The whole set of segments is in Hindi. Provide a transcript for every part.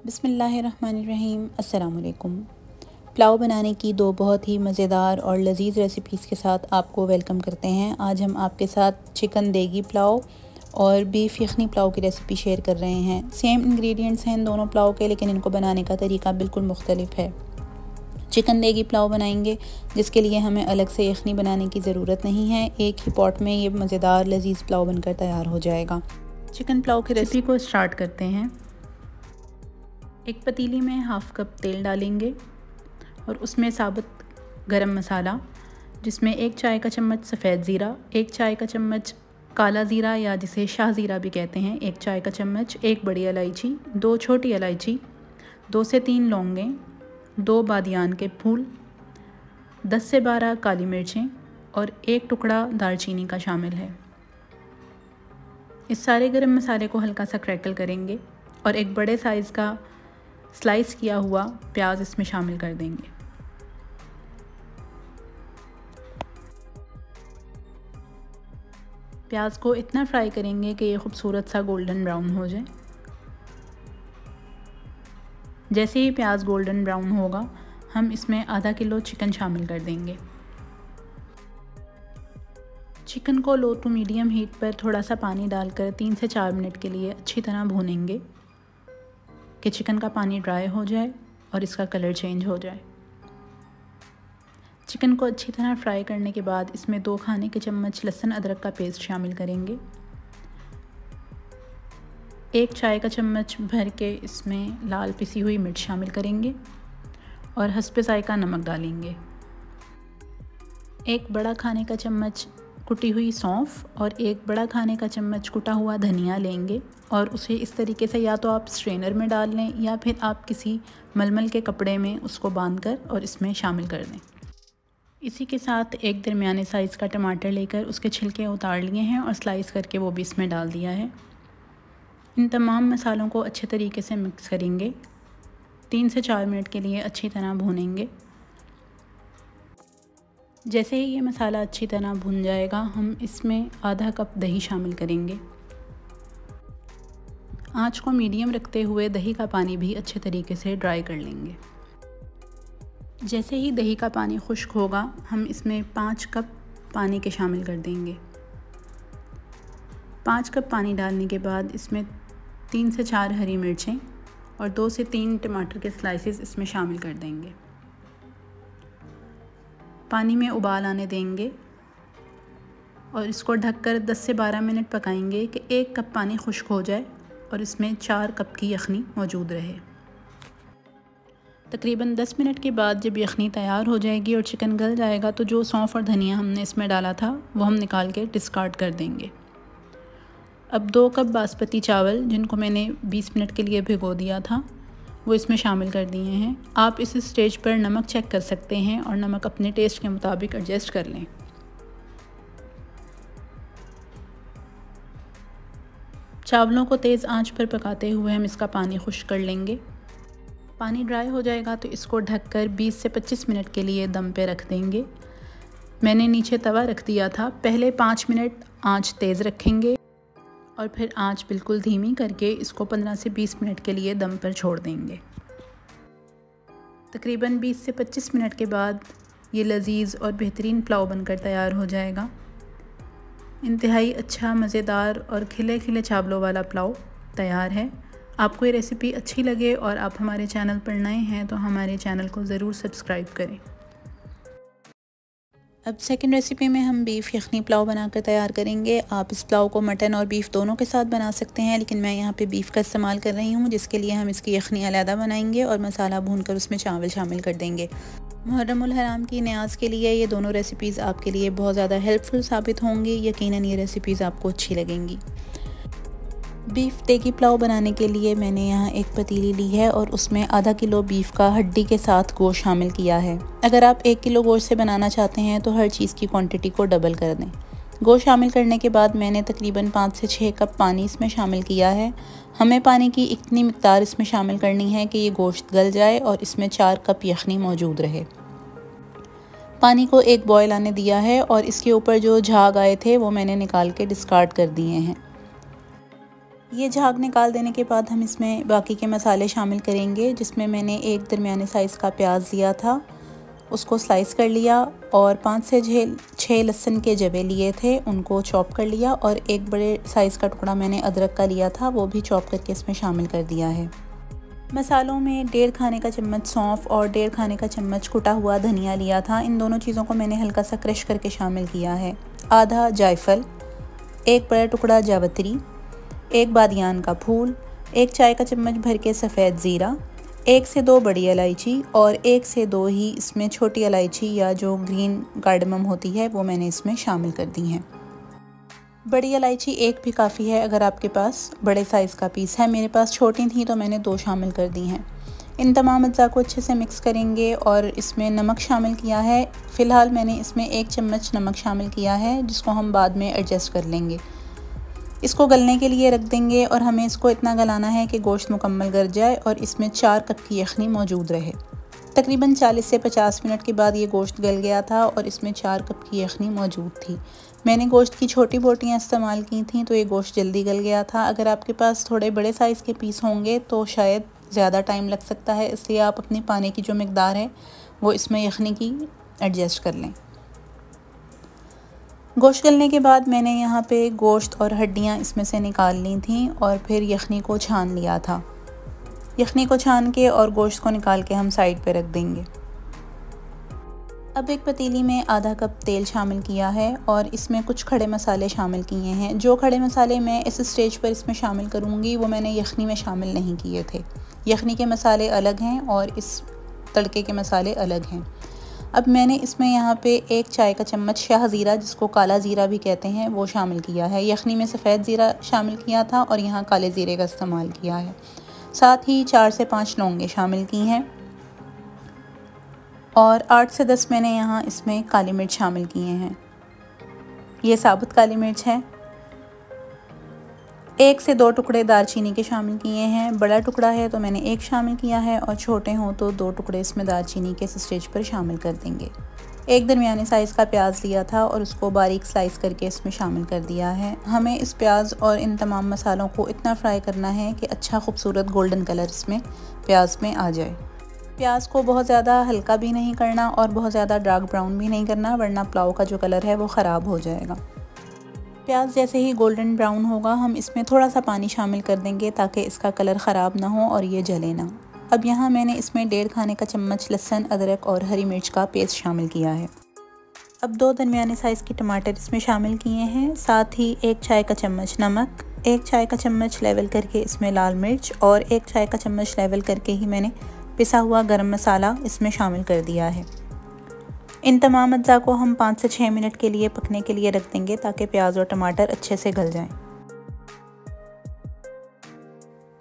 बिस्मिल्लाहिर्रहमानिर्रहीम। अस्सलाम वालेकुम। पुलाव बनाने की दो बहुत ही मज़ेदार और लजीज़ रेसिपीज़ के साथ आपको वेलकम करते हैं। आज हम आपके साथ चिकन देगी पुलाव और बीफ यखनी पुलाव की रेसिपी शेयर कर रहे हैं। सेम इंग्रेडिएंट्स हैं इन दोनों पुलाव के, लेकिन इनको बनाने का तरीका बिल्कुल मुख्तलिफ है। चिकन देगी पुलाव बनाएंगे जिसके लिए हमें अलग से यखनी बनाने की ज़रूरत नहीं है। एक ही पॉट में ये मज़ेदार लजीज़ पुलाव बनकर तैयार हो जाएगा। चिकन पुलाव की रेसिपी को स्टार्ट करते हैं। एक पतीली में हाफ़ कप तेल डालेंगे और उसमें साबुत गरम मसाला, जिसमें 1 चाय का चम्मच सफ़ेद ज़ीरा, 1 चाय का चम्मच काला ज़ीरा या जिसे शाह ज़ीरा भी कहते हैं, 1 चाय का चम्मच, 1 बड़ी इलायची, 2 छोटी इलायची, 2 से 3 लौंगें, 2 बादियान के फूल, 10 से 12 काली मिर्चें और 1 टुकड़ा दालचीनी का शामिल है। इस सारे गरम मसाले को हल्का सा क्रैकल करेंगे और एक बड़े साइज़ का स्लाइस किया हुआ प्याज इसमें शामिल कर देंगे। प्याज को इतना फ्राई करेंगे कि ये खूबसूरत सा गोल्डन ब्राउन हो जाए। जैसे ही प्याज गोल्डन ब्राउन होगा, हम इसमें आधा किलो चिकन शामिल कर देंगे। चिकन को लो टू मीडियम हीट पर थोड़ा सा पानी डालकर 3 से 4 मिनट के लिए अच्छी तरह भूनेंगे कि चिकन का पानी ड्राई हो जाए और इसका कलर चेंज हो जाए। चिकन को अच्छी तरह फ्राई करने के बाद इसमें 2 खाने के चम्मच लहसुन अदरक का पेस्ट शामिल करेंगे। 1 चाय का चम्मच भर के इसमें लाल पिसी हुई मिर्च शामिल करेंगे और हस्बे ज़ायक़ा नमक डालेंगे। 1 बड़ा खाने का चम्मच कुटी हुई सौंफ और 1 बड़ा खाने का चम्मच कुटा हुआ धनिया लेंगे और उसे इस तरीके से या तो आप स्ट्रेनर में डाल लें या फिर आप किसी मलमल के कपड़े में उसको बांधकर और इसमें शामिल कर दें। इसी के साथ 1 दरमियाने साइज़ का टमाटर लेकर उसके छिलके उतार लिए हैं और स्लाइस करके वो भी इसमें डाल दिया है। इन तमाम मसालों को अच्छे तरीके से मिक्स करेंगे। 3 से 4 मिनट के लिए अच्छी तरह भूनेंगे। जैसे ही ये मसाला अच्छी तरह भुन जाएगा, हम इसमें आधा कप दही शामिल करेंगे। आँच को मीडियम रखते हुए दही का पानी भी अच्छे तरीके से ड्राई कर लेंगे। जैसे ही दही का पानी खुश्क होगा, हम इसमें 5 कप पानी के शामिल कर देंगे। 5 कप पानी डालने के बाद इसमें 3 से 4 हरी मिर्चें और 2 से 3 टमाटर के स्लाइसेस इसमें शामिल कर देंगे। पानी में उबाल आने देंगे और इसको ढककर 10 से 12 मिनट पकाएंगे कि 1 कप पानी खुश्क हो जाए और इसमें 4 कप की यखनी मौजूद रहे। तकरीबन 10 मिनट के बाद जब यखनी तैयार हो जाएगी और चिकन गल जाएगा, तो जो सौंफ और धनिया हमने इसमें डाला था वो हम निकाल के डिस्कार्ड कर देंगे। अब 2 कप बासमती चावल, जिनको मैंने 20 मिनट के लिए भिगो दिया था, वो इसमें शामिल कर दिए हैं। आप इस स्टेज पर नमक चेक कर सकते हैं और नमक अपने टेस्ट के मुताबिक एडजस्ट कर लें। चावलों को तेज़ आंच पर पकाते हुए हम इसका पानी खुश्क कर लेंगे। पानी ड्राई हो जाएगा तो इसको ढककर 20 से 25 मिनट के लिए दम पे रख देंगे। मैंने नीचे तवा रख दिया था। पहले 5 मिनट आंच तेज़ रखेंगे और फिर आंच बिल्कुल धीमी करके इसको 15 से 20 मिनट के लिए दम पर छोड़ देंगे। तकरीबन 20 से 25 मिनट के बाद ये लजीज़ और बेहतरीन पुलाव बनकर तैयार हो जाएगा। इंतहाई अच्छा, मज़ेदार और खिले खिले चावलों वाला पुलाव तैयार है। आपको ये रेसिपी अच्छी लगे और आप हमारे चैनल पर नए हैं तो हमारे चैनल को ज़रूर सब्सक्राइब करें। अब सेकंड रेसिपी में हम बीफ यखनी पुलाव बनाकर तैयार करेंगे। आप इस पुलाव को मटन और बीफ दोनों के साथ बना सकते हैं, लेकिन मैं यहाँ पे बीफ का इस्तेमाल कर रही हूँ, जिसके लिए हम इसकी यखनी अलहदा बनाएंगे और मसाला भूनकर उसमें चावल शामिल कर देंगे। मुहर्रमुल हराम की न्याज़ के लिए ये दोनों रेसिपीज़ आपके लिए बहुत ज़्यादा हेल्पफुल साबित होंगी। यकीनन ये रेसिपीज़ आपको अच्छी लगेंगी। बीफ देगी पुलाव बनाने के लिए मैंने यहाँ एक पतीली ली है और उसमें आधा किलो बीफ का हड्डी के साथ गोश्त शामिल किया है। अगर आप 1 किलो गोश्त से बनाना चाहते हैं तो हर चीज़ की क्वांटिटी को डबल कर दें। गोश्त शामिल करने के बाद मैंने तकरीबन 5 से 6 कप पानी इसमें शामिल किया है। हमें पानी की इतनी मिक़दार इसमें शामिल करनी है कि ये गोश्त गल जाए और इसमें 4 कप यखनी मौजूद रहे। पानी को एक बॉयल आने दिया है और इसके ऊपर जो झाग आए थे वो मैंने निकाल के डिस्कार्ड कर दिए हैं। ये झाग निकाल देने के बाद हम इसमें बाकी के मसाले शामिल करेंगे, जिसमें मैंने एक दरमियाने साइज़ का प्याज लिया था, उसको स्लाइस कर लिया और 5 से 6 लहसुन के जबे लिए थे, उनको चॉप कर लिया और एक बड़े साइज़ का टुकड़ा मैंने अदरक का लिया था, वो भी चॉप करके इसमें शामिल कर दिया है। मसालों में 1.5 खाने का चम्मच सौंफ और 1.5 खाने का चम्मच कुटा हुआ धनिया लिया था। इन दोनों चीज़ों को मैंने हल्का सा क्रश करके शामिल किया है। आधा जायफल, एक बड़ा टुकड़ा जावित्री, एक बादियान का फूल, 1 चाय का चम्मच भर के सफ़ेद ज़ीरा, 1 से 2 बड़ी इलायची और 1 से 2 ही इसमें छोटी इलायची या जो ग्रीन कार्डमम होती है वो मैंने इसमें शामिल कर दी हैं। बड़ी इलायची 1 भी काफ़ी है अगर आपके पास बड़े साइज़ का पीस है। मेरे पास छोटी थी तो मैंने 2 शामिल कर दी हैं। इन तमाम अज्जा को अच्छे से मिक्स करेंगे और इसमें नमक शामिल किया है। फ़िलहाल मैंने इसमें 1 चम्मच नमक शामिल किया है, जिसको हम बाद में एडजस्ट कर लेंगे। इसको गलने के लिए रख देंगे और हमें इसको इतना गलाना है कि गोश्त मुकम्मल गल जाए और इसमें 4 कप की यखनी मौजूद रहे। तकरीबन 40 से 50 मिनट के बाद ये गोश्त गल गया था और इसमें 4 कप की यखनी मौजूद थी। मैंने गोश्त की छोटी बोटियाँ इस्तेमाल की थी तो ये गोश्त जल्दी गल गया था। अगर आपके पास थोड़े बड़े साइज़ के पीस होंगे तो शायद ज़्यादा टाइम लग सकता है, इसलिए आप अपनी पानी की जो मिकदार है वो इसमें यखनी की एडजस्ट कर लें। गोश्त गलने के बाद मैंने यहाँ पे गोश्त और हड्डियाँ इसमें से निकाल ली थी और फिर यखनी को छान लिया था। यखनी को छान के और गोश्त को निकाल के हम साइड पे रख देंगे। अब एक पतीली में आधा कप तेल शामिल किया है और इसमें कुछ खड़े मसाले शामिल किए हैं। जो खड़े मसाले मैं इस स्टेज पर इसमें शामिल करूँगी वो मैंने यखनी में शामिल नहीं किए थे। यखनी के मसाले अलग हैं और इस तड़के के मसाले अलग हैं। अब मैंने इसमें यहाँ पे 1 चाय का चम्मच शाह ज़ीरा, जिसको काला ज़ीरा भी कहते हैं, वो शामिल किया है। यखनी में सफ़ेद ज़ीरा शामिल किया था और यहाँ काले ज़ीरे का इस्तेमाल किया है। साथ ही 4 से 5 लौंगे शामिल की हैं और 8 से 10 मैंने यहाँ इसमें काली मिर्च शामिल किए हैं। ये साबुत काली मिर्च है। 1 से 2 टुकड़े दालचीनी के शामिल किए हैं। बड़ा टुकड़ा है तो मैंने 1 शामिल किया है और छोटे हों तो 2 टुकड़े इसमें दालचीनी के स्टेज पर शामिल कर देंगे। एक दरमियाने साइज़ का प्याज लिया था और उसको बारीक स्लाइस करके इसमें शामिल कर दिया है। हमें इस प्याज और इन तमाम मसालों को इतना फ्राई करना है कि अच्छा खूबसूरत गोल्डन कलर इसमें प्याज में आ जाए। प्याज को बहुत ज़्यादा हल्का भी नहीं करना और बहुत ज़्यादा डार्क ब्राउन भी नहीं करना, वरना पुलाव का जो कलर है वो ख़राब हो जाएगा। प्याज जैसे ही गोल्डन ब्राउन होगा हम इसमें थोड़ा सा पानी शामिल कर देंगे ताकि इसका कलर ख़राब ना हो और ये जले ना। अब यहाँ मैंने इसमें 1.5 खाने का चम्मच लहसुन, अदरक और हरी मिर्च का पेस्ट शामिल किया है। अब 2 दरमियाने साइज़ के टमाटर इसमें शामिल किए हैं। साथ ही 1 चाय का चम्मच नमक, 1 चाय का चम्मच लेवल करके इसमें लाल मिर्च और 1 चाय का चम्मच लेवल करके ही मैंने पिसा हुआ गरम मसाला इसमें शामिल कर दिया है। इन तमाम अज्जा को हम 5 से 6 मिनट के लिए पकने के लिए रख देंगे ताकि प्याज और टमाटर अच्छे से गल जाएं।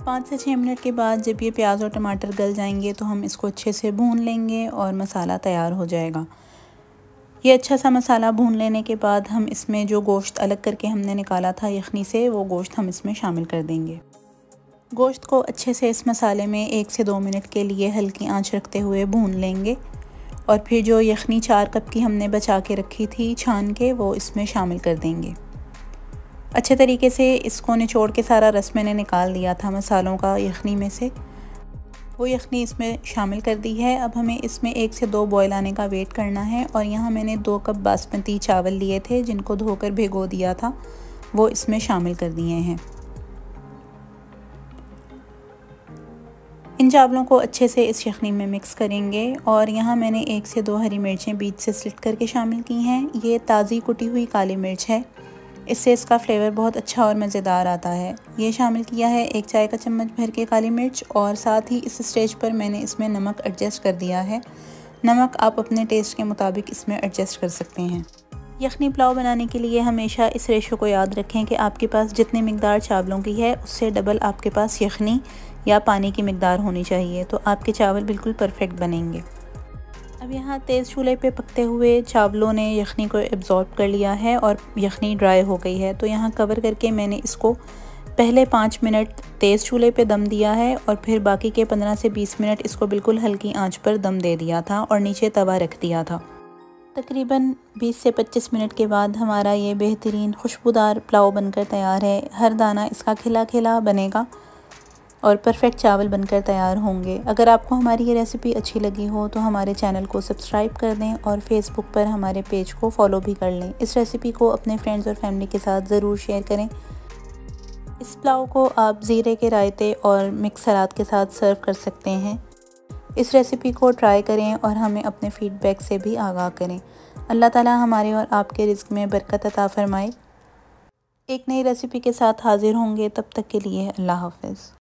5 से 6 मिनट के बाद जब ये प्याज और टमाटर गल जाएंगे तो हम इसको अच्छे से भून लेंगे और मसाला तैयार हो जाएगा। ये अच्छा सा मसाला भून लेने के बाद हम इसमें जो गोश्त अलग करके हमने निकाला था यखनी से, वो गोश्त हम इसमें शामिल कर देंगे। गोश्त को अच्छे से इस मसाले में 1 से 2 मिनट के लिए हल्की आंच रखते हुए भून लेंगे और फिर जो यखनी 4 कप की हमने बचा के रखी थी छान के, वो इसमें शामिल कर देंगे। अच्छे तरीके से इसको निचोड़ के सारा रस मैंने निकाल दिया था मसालों का यखनी में से, वो यखनी इसमें शामिल कर दी है। अब हमें इसमें 1 से 2 बॉयल आने का वेट करना है और यहाँ मैंने 2 कप बासमती चावल लिए थे जिनको धोकर भिगो दिया था, वो इसमें शामिल कर दिए हैं। इन चावलों को अच्छे से इस यखनी में मिक्स करेंगे और यहाँ मैंने 1 से 2 हरी मिर्चें बीच से स्लिट करके शामिल की हैं। ये ताज़ी कुटी हुई काली मिर्च है, इससे इसका फ्लेवर बहुत अच्छा और मज़ेदार आता है। ये शामिल किया है 1 चाय का चम्मच भर के काली मिर्च और साथ ही इस स्टेज पर मैंने इसमें नमक एडजस्ट कर दिया है। नमक आप अपने टेस्ट के मुताबिक इसमें एडजस्ट कर सकते हैं। यखनी पुलाव बनाने के लिए हमेशा इस रेशो को याद रखें कि आपके पास जितनी मिकदार चावलों की है उससे डबल आपके पास यखनी या पानी की मिकदार होनी चाहिए, तो आपके चावल बिल्कुल परफेक्ट बनेंगे। अब यहाँ तेज़ चूल्हे पे पकते हुए चावलों ने यखनी को एब्जॉर्ब कर लिया है और यखनी ड्राई हो गई है, तो यहाँ कवर करके मैंने इसको पहले 5 मिनट तेज़ चूल्हे पे दम दिया है और फिर बाकी के 15 से 20 मिनट इसको बिल्कुल हल्की आंच पर दम दे दिया था और नीचे तवा रख दिया था। तकरीबन 20 से 25 मिनट के बाद हमारा ये बेहतरीन खुशबूदार पुलाव बनकर तैयार है। हर दाना इसका खिला खिला बनेगा और परफेक्ट चावल बनकर तैयार होंगे। अगर आपको हमारी ये रेसिपी अच्छी लगी हो तो हमारे चैनल को सब्सक्राइब कर दें और फेसबुक पर हमारे पेज को फॉलो भी कर लें। इस रेसिपी को अपने फ्रेंड्स और फैमिली के साथ ज़रूर शेयर करें। इस पुलाव को आप ज़ीरे के रायते और मिक्स सलाद के साथ सर्व कर सकते हैं। इस रेसिपी को ट्राई करें और हमें अपने फ़ीडबैक से भी आगाह करें। अल्लाह ताला हमारे और आपके रिज़्क़ में बरकत अता फ़रमाए। एक नई रेसिपी के साथ हाज़िर होंगे, तब तक के लिए अल्लाह हाफ़िज़।